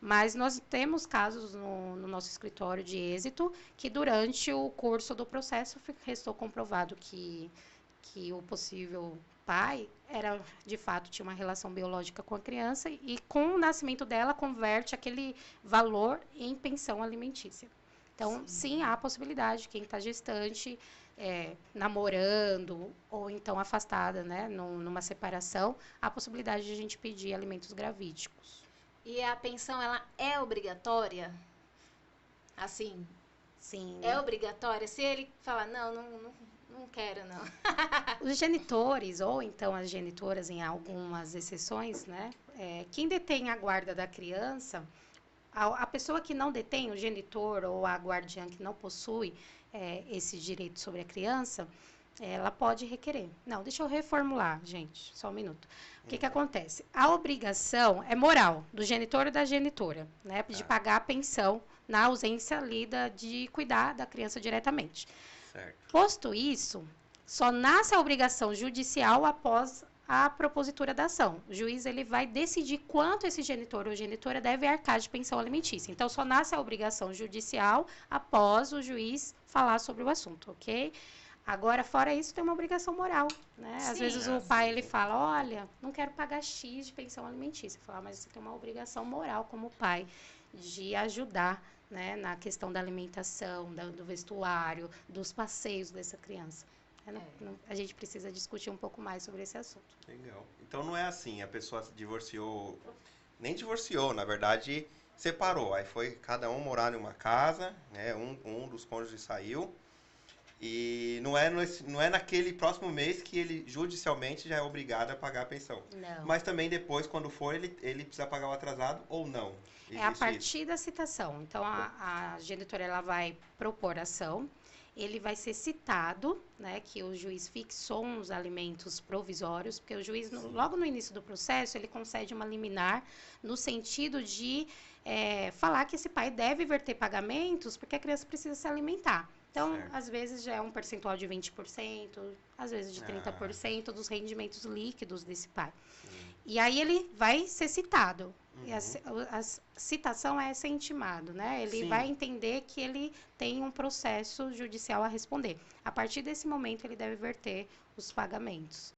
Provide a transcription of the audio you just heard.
Mas nós temos casos no nosso escritório de êxito que durante o curso do processo restou comprovado que o possível pai era, de fato, tinha uma relação biológica com a criança e com o nascimento dela converte aquele valor em pensão alimentícia. Então, sim, há a possibilidade, quem está gestante, namorando ou então afastada, né, numa separação, há a possibilidade de a gente pedir alimentos gravídicos. E a pensão, ela é obrigatória? Assim, Sim. é obrigatória? Se ele falar, não quero, não. Os genitores, ou então as genitoras, em algumas exceções, né, quem detém a guarda da criança, a pessoa que não detém, o genitor ou a guardiã que não possui esse direito sobre a criança, ela pode requerer. Não, deixa eu reformular, gente, só um minuto. O que acontece? A obrigação é moral do genitor e da genitora, né, de pagar a pensão na ausência lida de cuidar da criança diretamente. Certo. Posto isso, só nasce a obrigação judicial após a propositura da ação. O juiz ele vai decidir quanto esse genitor ou genitora deve arcar de pensão alimentícia. Então, só nasce a obrigação judicial após o juiz falar sobre o assunto, ok? Agora, fora isso, tem uma obrigação moral, né? Às vezes o pai ele fala, olha, não quero pagar X de pensão alimentícia. Fala, mas você tem uma obrigação moral como pai de ajudar, né, na questão da alimentação, do vestuário, dos passeios dessa criança. A gente precisa discutir um pouco mais sobre esse assunto. Legal. Então não é assim, a pessoa se divorciou, nem divorciou, na verdade separou. Aí foi cada um morar em uma casa, né? Um dos cônjuges saiu. E não é naquele próximo mês que ele judicialmente já é obrigado a pagar a pensão. Não. Mas também depois, quando for, ele precisa pagar o atrasado ou não? É a partir da citação. Então, a genitora ela vai propor ação, ele vai ser citado, né, que o juiz fixou uns alimentos provisórios, porque o juiz, logo no início do processo, ele concede uma liminar no sentido de falar que esse pai deve verter pagamentos porque a criança precisa se alimentar. Então, às vezes já é um percentual de 20%, às vezes de 30% dos rendimentos líquidos desse pai. E aí ele vai ser citado. E a citação é ser intimado, né? Ele vai entender que ele tem um processo judicial a responder. A partir desse momento, ele deve verter os pagamentos.